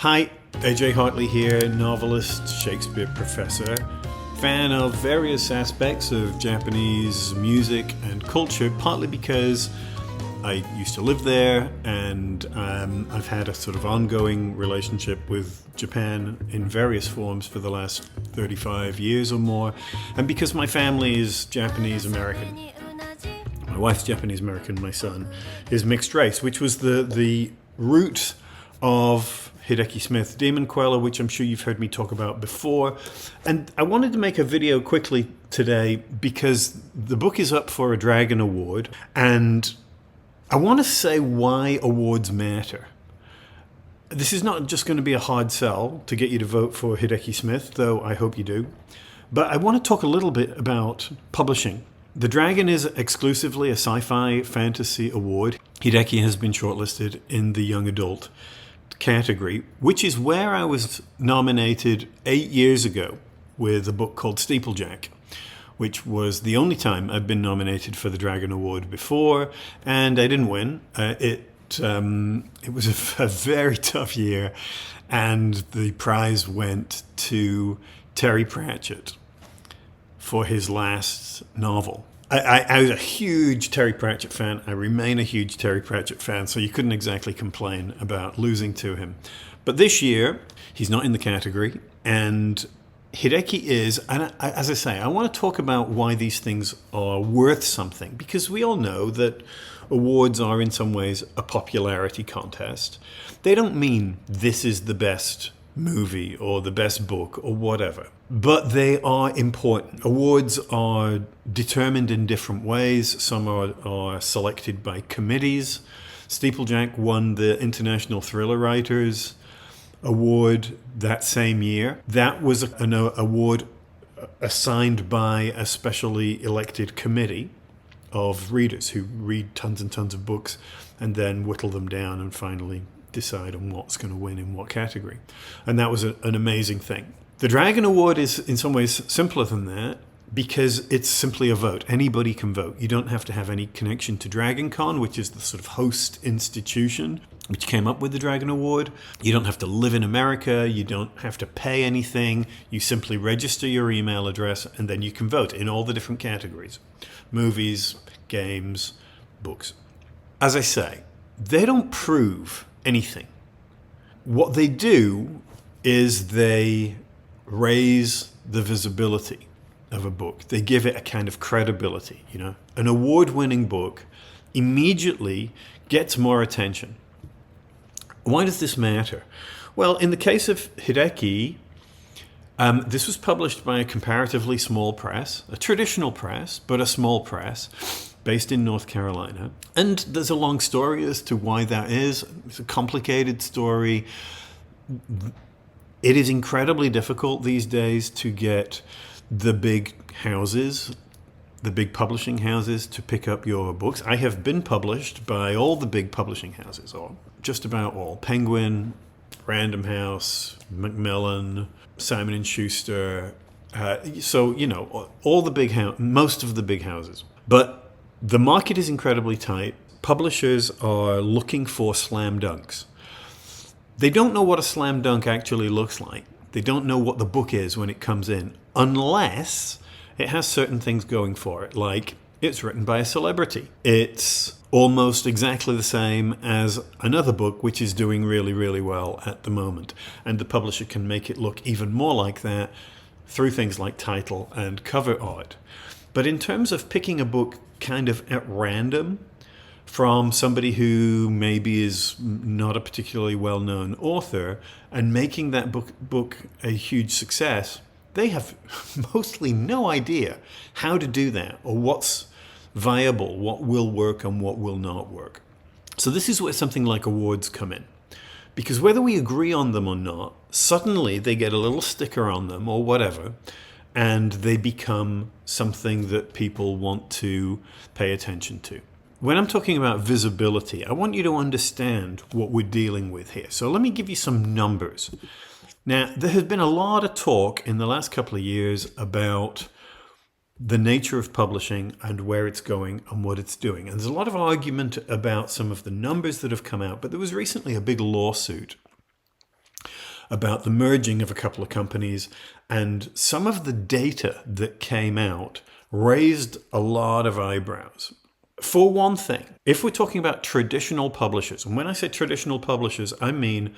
Hi, A.J Hartley here, novelist, Shakespeare professor, fan of various aspects of Japanese music and culture, partly because I used to live there and I've had a sort of ongoing relationship with Japan in various forms for the last 35 years or more, and because my family is Japanese American. My wife's Japanese American, my son is mixed race, which was the root of Hideki Smith's Demon Queller, which I'm sure you've heard me talk about before. And I wanted to make a video quickly today because the book is up for a Dragon Award, and I want to say why awards matter. This is not just going to be a hard sell to get you to vote for Hideki Smith, though I hope you do. But I want to talk a little bit about publishing. The Dragon is exclusively a sci-fi fantasy award. Hideki has been shortlisted in the young adult category, which is where I was nominated 8 years ago with a book called Steeplejack, which was the only time I've been nominated for the Dragon Award before, and I didn't win. It was a very tough year, and the prize went to Terry Pratchett for his last novel. I was a huge Terry Pratchett fan. I remain a huge Terry Pratchett fan, so you couldn't exactly complain about losing to him. But this year, he's not in the category, and Hideki is, and as I say, I want to talk about why these things are worth something, because we all know that awards are in some ways a popularity contest. They don't mean this is the best movie or the best book or whatever, but they are important. Awards are determined in different ways. Some are selected by committees. Steeplejack won the International Thriller Writers Award that same year. That was an award assigned by a specially elected committee of readers who read tons and tons of books and then whittle them down and finally decide on what's going to win in what category. And that was an amazing thing. The Dragon Award is in some ways simpler than that because it's simply a vote. Anybody can vote. You don't have to have any connection to Dragon Con, which is the sort of host institution which came up with the Dragon Award. You don't have to live in America. You don't have to pay anything. You simply register your email address and then you can vote in all the different categories: movies, games, books. As I say, they don't prove anything. What they do is they raise the visibility of a book. They give it a kind of credibility. An award-winning book immediately gets more attention. Why does this matter? Well, in the case of Hideki, this was published by a comparatively small press, a traditional press, but a small press based in North Carolina. And there's a long story as to why that is. It's a complicated story. It is incredibly difficult these days to get the big houses, the big publishing houses, to pick up your books. I have been published by all the big publishing houses, or just about all. Penguin, Random House, Macmillan, Simon & Schuster. All the big most of the big houses. But the market is incredibly tight. Publishers are looking for slam dunks. They don't know what a slam dunk actually looks like. They don't know what the book is when it comes in, unless it has certain things going for it, like it's written by a celebrity. It's almost exactly the same as another book which is doing really, really well at the moment. And the publisher can make it look even more like that through things like title and cover art. But in terms of picking a book kind of at random from somebody who maybe is not a particularly well-known author and making that book a huge success, they have mostly no idea how to do that or what's viable, what will work and what will not work. So this is where something like awards come in. Because whether we agree on them or not, suddenly they get a little sticker on them or whatever, and they become something that people want to pay attention to. When I'm talking about visibility, I want you to understand what we're dealing with here. So let me give you some numbers. Now, there has been a lot of talk in the last couple of years about the nature of publishing and where it's going and what it's doing. And there's a lot of argument about some of the numbers that have come out, but there was recently a big lawsuit about the merging of a couple of companies, and some of the data that came out raised a lot of eyebrows. For one thing, if we're talking about traditional publishers, and when I say traditional publishers, I mean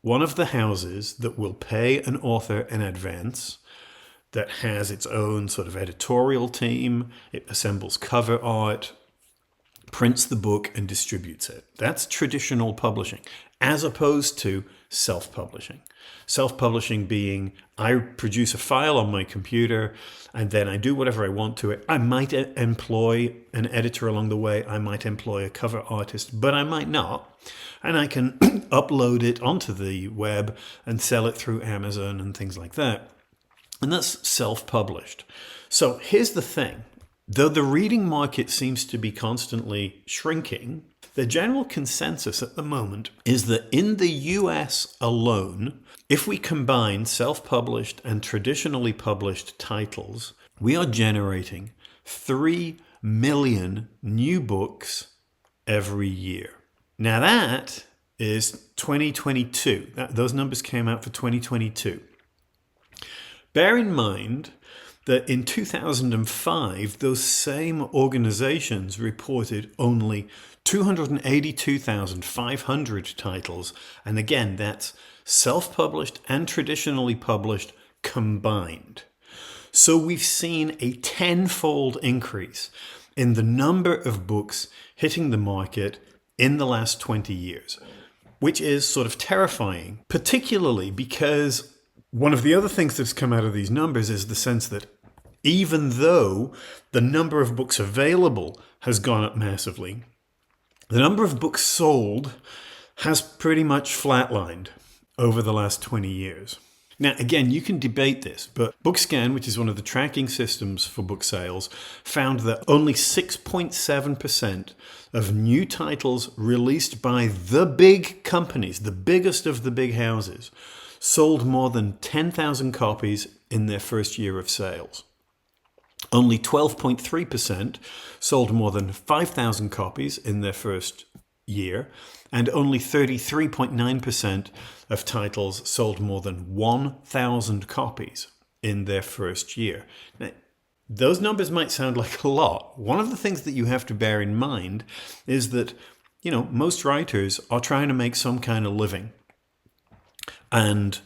one of the houses that will pay an author in advance, that has its own sort of editorial team, it assembles cover art, prints the book, and distributes it. That's traditional publishing, as opposed to self-publishing. Self-publishing being, I produce a file on my computer and then I do whatever I want to it. I might employ an editor along the way. I might employ a cover artist, but I might not. And I can upload it onto the web and sell it through Amazon and things like that. And that's self-published. So here's the thing. Though the reading market seems to be constantly shrinking, the general consensus at the moment is that in the US alone, if we combine self-published and traditionally published titles, we are generating 3 million new books every year. Now that is 2022. Those numbers came out for 2022. Bear in mind that in 2005, those same organizations reported only 282,500 titles. And again, that's self-published and traditionally published combined. So we've seen a tenfold increase in the number of books hitting the market in the last 20 years, which is sort of terrifying, particularly because one of the other things that's come out of these numbers is the sense that even though the number of books available has gone up massively, the number of books sold has pretty much flatlined over the last 20 years. Now, again, you can debate this, but BookScan, which is one of the tracking systems for book sales, found that only 6.7% of new titles released by the big companies, the biggest of the big houses, sold more than 10,000 copies in their first year of sales. Only 12.3% sold more than 5,000 copies in their first year, and only 33.9% of titles sold more than 1,000 copies in their first year. Now, those numbers might sound like a lot. One of the things that you have to bear in mind is that, most writers are trying to make some kind of living. And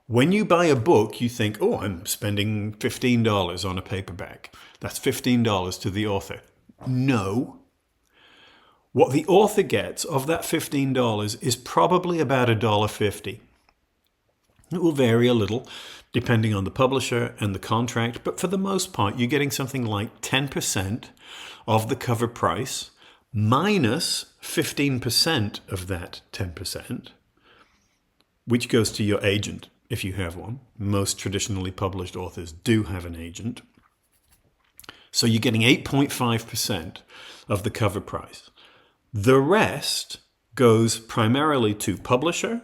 when you buy a book, you think, oh, I'm spending $15 on a paperback. That's $15 to the author. No. What the author gets of that $15 is probably about $1.50. It will vary a little depending on the publisher and the contract, but for the most part, you're getting something like 10% of the cover price minus 15% of that 10%, which goes to your agent. If you have one. Most traditionally published authors do have an agent. So you're getting 8.5% of the cover price. The rest goes primarily to publisher,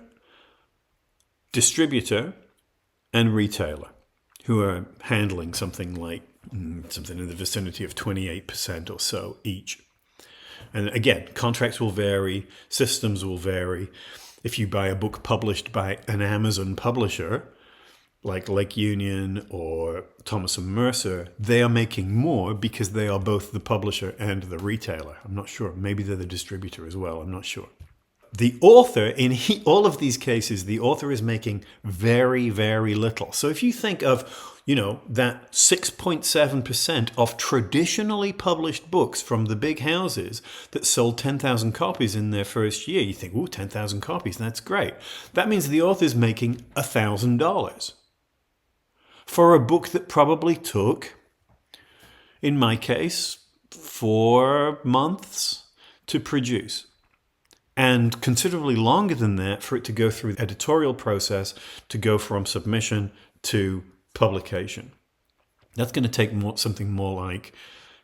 distributor, and retailer, who are handling something in the vicinity of 28% or so each. And again, contracts will vary, systems will vary. If you buy a book published by an Amazon publisher, like Lake Union or Thomas & Mercer, they are making more because they are both the publisher and the retailer. I'm not sure. Maybe they're the distributor as well. I'm not sure. The author, in all of these cases, the author is making very, very little. So if you think of, that 6.7% of traditionally published books from the big houses that sold 10,000 copies in their first year, you think, ooh, 10,000 copies, that's great. That means the author's making $1,000 for a book that probably took, in my case, 4 months to produce. And considerably longer than that for it to go through the editorial process, to go from submission to publication. That's going to take something more like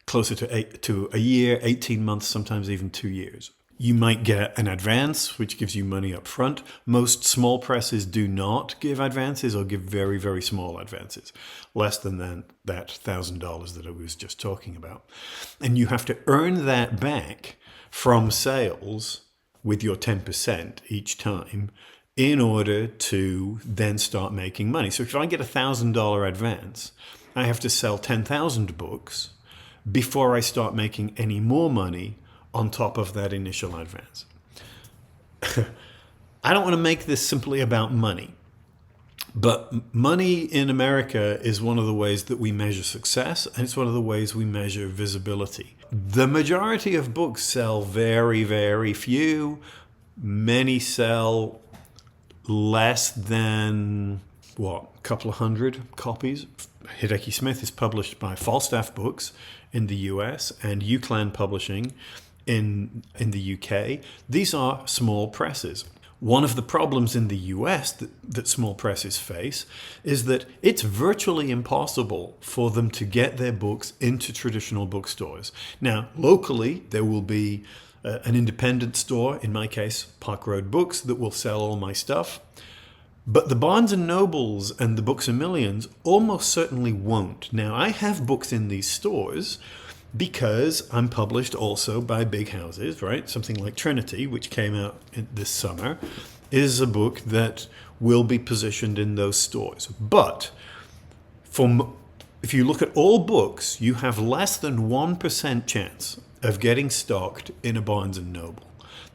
closer to a year, 18 months, sometimes even 2 years. You might get an advance, which gives you money up front. Most small presses do not give advances or give very, very small advances, less than that $1,000 that I was just talking about. And you have to earn that back from sales with your 10% each time in order to then start making money. So if I get $1,000 advance, I have to sell 10,000 books before I start making any more money on top of that initial advance. I don't want to make this simply about money, but money in America is one of the ways that we measure success, and it's one of the ways we measure visibility. The majority of books sell very, very few. Many sell less than, a couple of hundred copies. Hideki Smith is published by Falstaff Books in the US and UClan Publishing in the UK. These are small presses. One of the problems in the US that small presses face is that it's virtually impossible for them to get their books into traditional bookstores. Now, locally, there will be an independent store, in my case, Park Road Books, that will sell all my stuff. But the Barnes & Nobles and the Books A Millions almost certainly won't. Now, I have books in these stores because I'm published also by big houses, right? Something like Trinity, which came out this summer, is a book that will be positioned in those stores. But if you look at all books, you have less than 1% chance of getting stocked in a Barnes & Noble,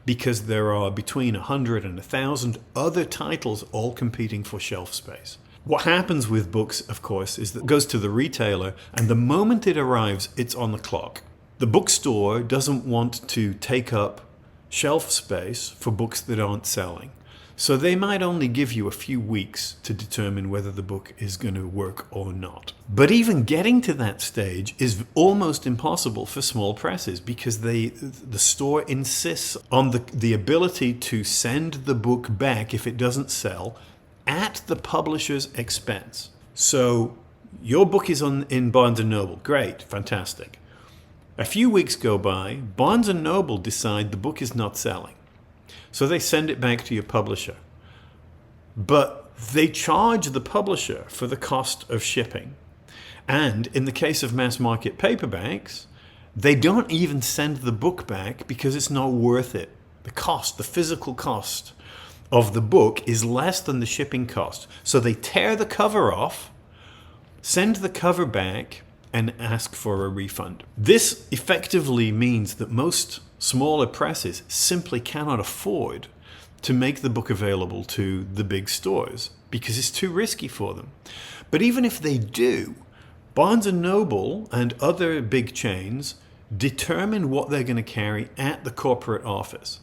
because there are between 100 and 1,000 other titles all competing for shelf space. What happens with books, of course, is that it goes to the retailer, and the moment it arrives, it's on the clock. The bookstore doesn't want to take up shelf space for books that aren't selling. So they might only give you a few weeks to determine whether the book is going to work or not. But even getting to that stage is almost impossible for small presses, because the store insists on the ability to send the book back if it doesn't sell at the publisher's expense. So your book is in Barnes & Noble. Great, fantastic. A few weeks go by, Barnes & Noble decide the book is not selling. So they send it back to your publisher. But they charge the publisher for the cost of shipping. And in the case of mass market paperbacks, they don't even send the book back because it's not worth it. The physical cost of the book is less than the shipping cost. So they tear the cover off, send the cover back, and ask for a refund. This effectively means that most smaller presses simply cannot afford to make the book available to the big stores because it's too risky for them. But even if they do, Barnes & Noble and other big chains determine what they're going to carry at the corporate office.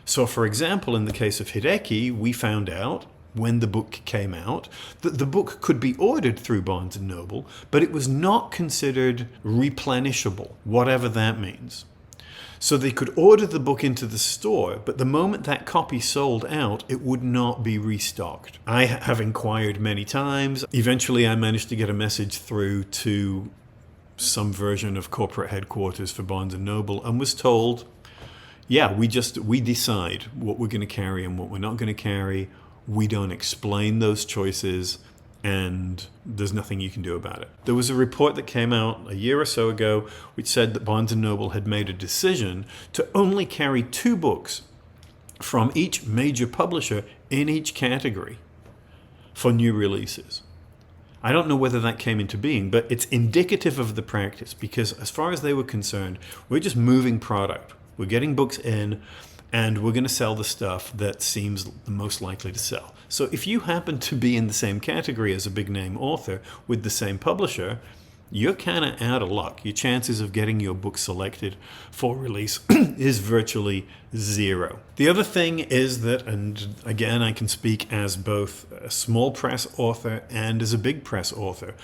So, for example, in the case of Hideki, we found out when the book came out that the book could be ordered through Barnes & Noble, but it was not considered replenishable, whatever that means. So they could order the book into the store, but the moment that copy sold out, it would not be restocked. I have inquired many times. Eventually, I managed to get a message through to some version of corporate headquarters for Barnes & Noble and was told, yeah, we decide what we're going to carry and what we're not going to carry. We don't explain those choices, and there's nothing you can do about it. There was a report that came out a year or so ago which said that Barnes & Noble had made a decision to only carry 2 books from each major publisher in each category for new releases. I don't know whether that came into being, but it's indicative of the practice, because as far as they were concerned, we're just moving product. We're getting books in, and we're going to sell the stuff that seems the most likely to sell. So if you happen to be in the same category as a big name author with the same publisher, you're kind of out of luck. Your chances of getting your book selected for release is virtually zero. The other thing is that, and again, I can speak as both a small press author and as a big press author,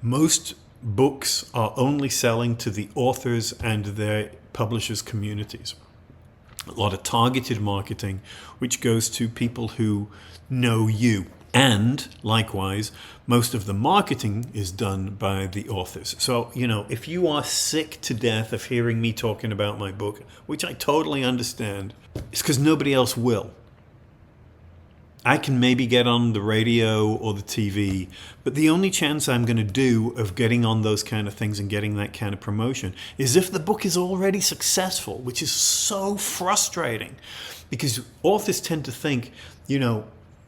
most books are only selling to the authors and their publishers' communities. A lot of targeted marketing, which goes to people who know you. And likewise, most of the marketing is done by the authors. So, if you are sick to death of hearing me talking about my book, which I totally understand, it's because nobody else will. I can maybe get on the radio or the TV, but the only chance I'm going to do of getting on those kind of things and getting that kind of promotion is if the book is already successful, which is so frustrating because authors tend to think,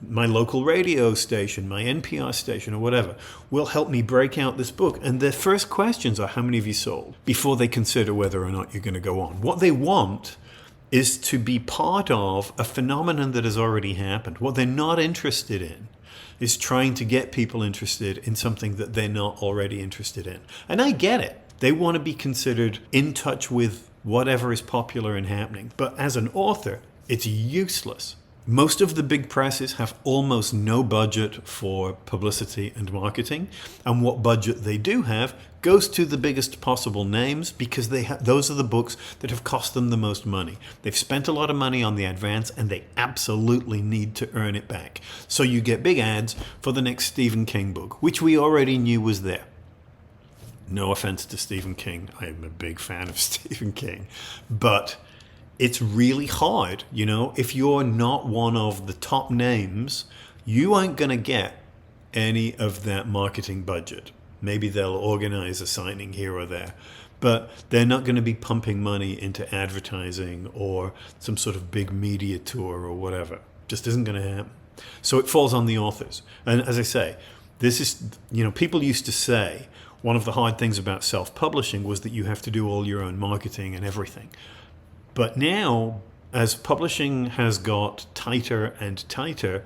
my local radio station, my NPR station or whatever, will help me break out this book. And their first questions are, how many have you sold? Before they consider whether or not you're going to go on. What they want is to be part of a phenomenon that has already happened. What they're not interested in is trying to get people interested in something that they're not already interested in. And I get it. They want to be considered in touch with whatever is popular and happening. But as an author, it's useless. Most of the big presses have almost no budget for publicity and marketing, and what budget they do have goes to the biggest possible names because those are the books that have cost them the most money. They've spent a lot of money on the advance and they absolutely need to earn it back. So you get big ads for the next Stephen King book, which we already knew was there. No offense to Stephen King. I'm a big fan of Stephen King, but it's really hard, if you're not one of the top names, you aren't going to get any of that marketing budget. Maybe they'll organize a signing here or there, but they're not going to be pumping money into advertising or some sort of big media tour or whatever. Just isn't going to happen. So it falls on the authors. And as I say, this is, people used to say one of the hard things about self-publishing was that you have to do all your own marketing and everything. But now, as publishing has got tighter and tighter,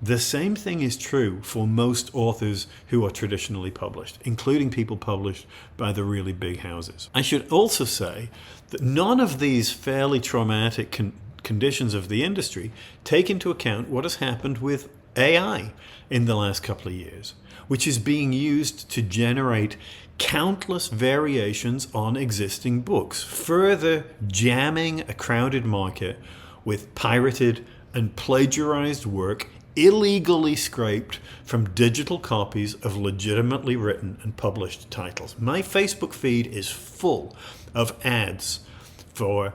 the same thing is true for most authors who are traditionally published, including people published by the really big houses. I should also say that none of these fairly traumatic conditions of the industry take into account what has happened with AI in the last couple of years, which is being used to generate countless variations on existing books, further jamming a crowded market with pirated and plagiarized work illegally scraped from digital copies of legitimately written and published titles. My Facebook feed is full of ads for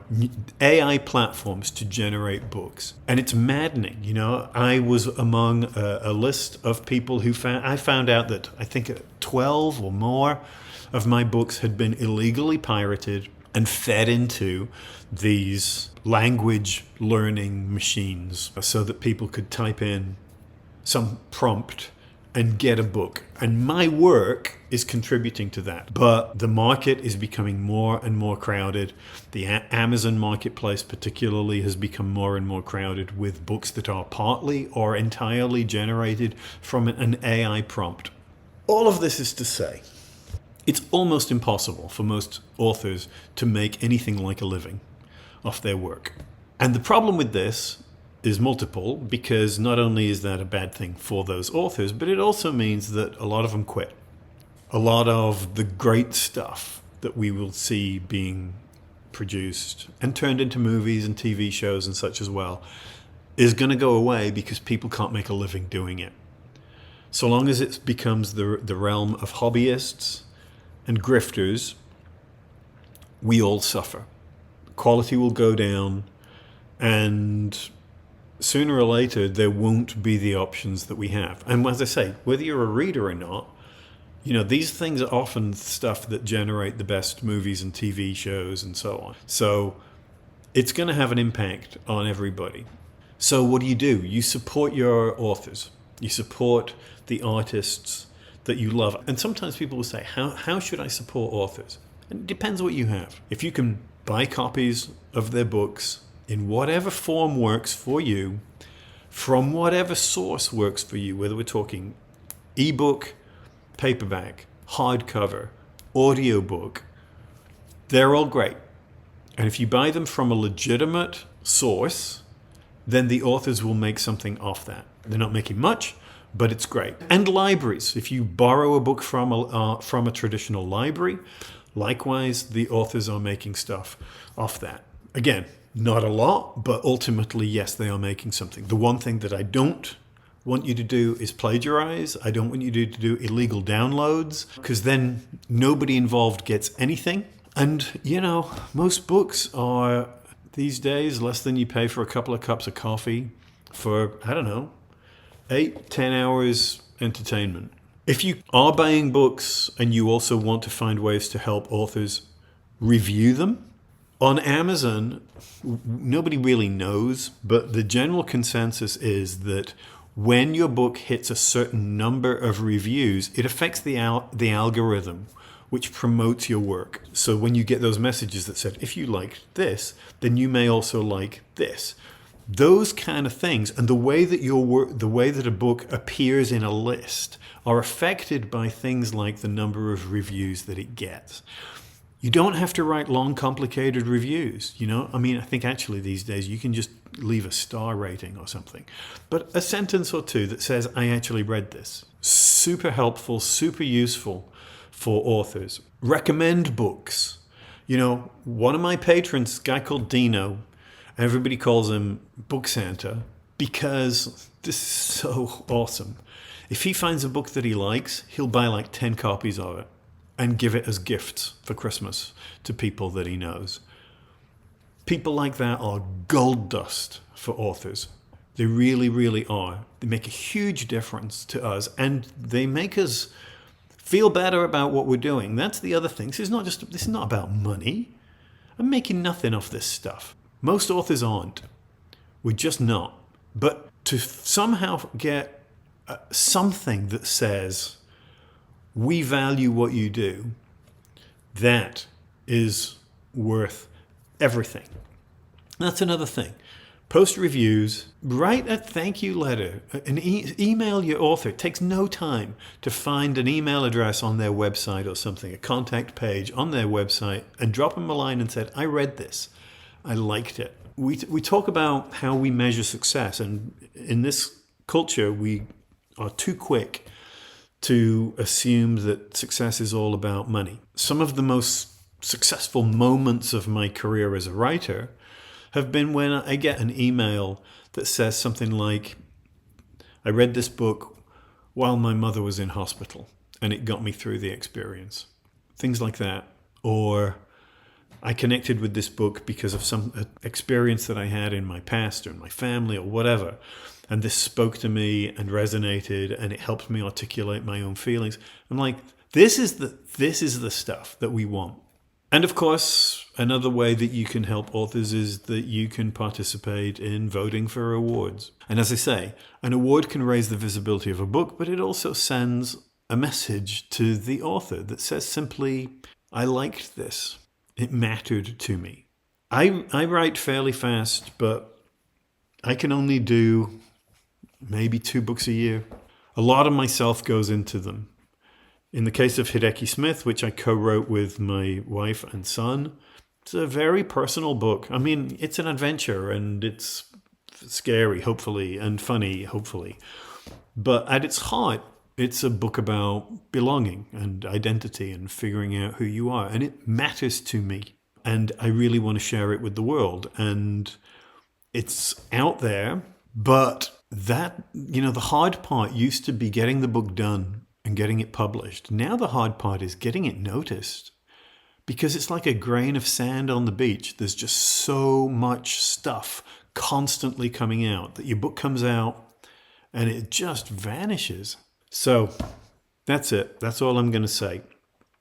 AI platforms to generate books. And it's maddening. I was among a list of people who I found out that I think 12 or more of my books had been illegally pirated and fed into these language learning machines so that people could type in some prompt and get a book. And my work is contributing to that. But the market is becoming more and more crowded. The Amazon marketplace particularly has become more and more crowded with books that are partly or entirely generated from an AI prompt. All of this is to say, it's almost impossible for most authors to make anything like a living off their work. And the problem with this is multiple, because not only is that a bad thing for those authors, but it also means that a lot of them quit. A lot of the great stuff that we will see being produced and turned into movies and TV shows and such as well is going to go away because people can't make a living doing it. So long as it becomes the realm of hobbyists and grifters, we all suffer. Quality will go down, and sooner or later there won't be the options that we have. And as I say, whether you're a reader or not, these things are often stuff that generate the best movies and TV shows and so on. So it's going to have an impact on everybody. So what do? You support your authors. You support the artists that you love. And sometimes people will say, how should I support authors? And it depends what you have. If you can buy copies of their books in whatever form works for you, from whatever source works for you, whether we're talking ebook, paperback, hardcover, audiobook, they're all great. And if you buy them from a legitimate source, then the authors will make something off that. They're not making much, but it's great. And libraries, if you borrow a book from a traditional library, likewise, the authors are making stuff off that. Again, not a lot, but ultimately, yes, they are making something. The one thing that I don't want you to do is plagiarize. I don't want you to do illegal downloads, because then nobody involved gets anything. And, most books are, these days, less than you pay for a couple of cups of coffee for, 8-10 hours entertainment. If you are buying books and you also want to find ways to help authors review them, On Amazon, nobody really knows, but the general consensus is that when your book hits a certain number of reviews, it affects the algorithm, which promotes your work. So when you get those messages that said, if you like this, then you may also like this. Those kind of things, and the way that a book appears in a list are affected by things like the number of reviews that it gets. You don't have to write long, complicated reviews, you know? I mean, I think actually these days you can just leave a star rating or something. But a sentence or two that says, I actually read this. Super helpful, super useful for authors. Recommend books. You know, one of my patrons, a guy called Dino, everybody calls him Book Santa because this is so awesome. If he finds a book that he likes, he'll buy like 10 copies of it and give it as gifts for Christmas to people that he knows. People like that are gold dust for authors. They really, really are. They make a huge difference to us, and they make us feel better about what we're doing. That's the other thing. This is not about money. I'm making nothing off this stuff. Most authors aren't. We're just not. But to somehow get something that says, we value what you do, that is worth everything. That's another thing. Post reviews, write a thank you letter, email your author. It takes no time to find an email address on their website or something, a contact page on their website, and drop them a line and said, I read this. I liked it. We talk about how we measure success, and in this culture, we are too quick to assume that success is all about money. Some of the most successful moments of my career as a writer have been when I get an email that says something like, I read this book while my mother was in hospital and it got me through the experience. Things like that. Or I connected with this book because of some experience that I had in my past or in my family or whatever. And this spoke to me and resonated, and it helped me articulate my own feelings. I'm like, this is the stuff that we want. And of course, another way that you can help authors is that you can participate in voting for awards. And as I say, an award can raise the visibility of a book, but it also sends a message to the author that says simply, I liked this. It mattered to me. I write fairly fast, but I can only do maybe 2 books a year. A lot of myself goes into them. In the case of Hideki Smith, which I co-wrote with my wife and son, it's a very personal book. I mean, it's an adventure and it's scary, hopefully, and funny, hopefully. But at its heart, it's a book about belonging and identity and figuring out who you are. And it matters to me. And I really want to share it with the world. And it's out there, but that, you know, the hard part used to be getting the book done and getting it published. Now the hard part is getting it noticed, because it's like a grain of sand on the beach. There's just so much stuff constantly coming out that your book comes out and it just vanishes. So that's it. That's all I'm going to say.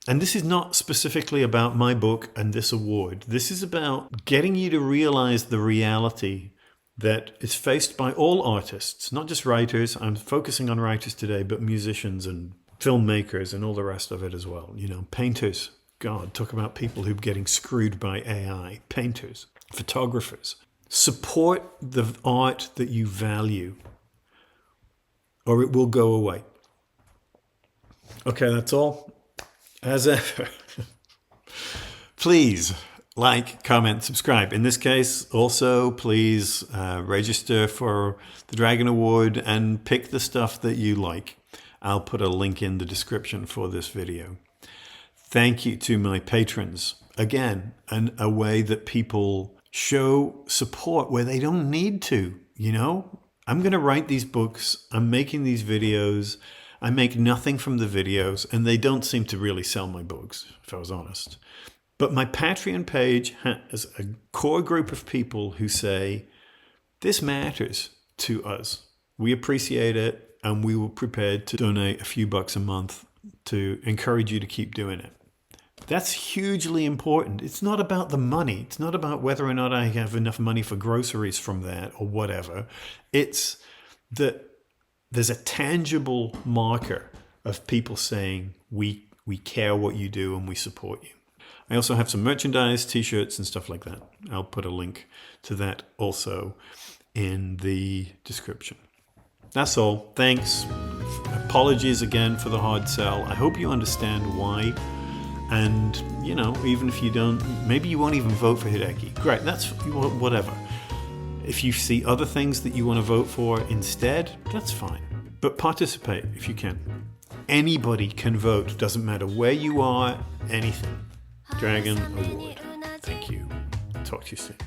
And this is not specifically about my book and this award. This is about getting you to realize the reality that is faced by all artists, not just writers. I'm focusing on writers today, but musicians and filmmakers and all the rest of it as well. You know, painters. God, talk about people who are getting screwed by AI. Painters, photographers. Support the art that you value, or it will go away. Okay, that's all. As ever, please like, comment, subscribe. In this case, also, please register for the Dragon Award and pick the stuff that you like. I'll put a link in the description for this video. Thank you to my patrons. Again, a way that people show support where they don't need to, you know? I'm going to write these books. I'm making these videos. I make nothing from the videos, and they don't seem to really sell my books, if I was honest. But my Patreon page has a core group of people who say, this matters to us. We appreciate it, and we were prepared to donate a few bucks a month to encourage you to keep doing it. That's hugely important. It's not about the money. It's not about whether or not I have enough money for groceries from that or whatever. It's that there's a tangible marker of people saying, we care what you do and we support you. I also have some merchandise, t-shirts and stuff like that. I'll put a link to that also in the description. That's all. Thanks. Apologies again for the hard sell. I hope you understand why. And, you know, even if you don't, maybe you won't even vote for Hideki. Great, that's whatever. If you see other things that you want to vote for instead, that's fine. But participate if you can. Anybody can vote. Doesn't matter where you are, anything. Dragon Award. Thank you. Talk to you soon.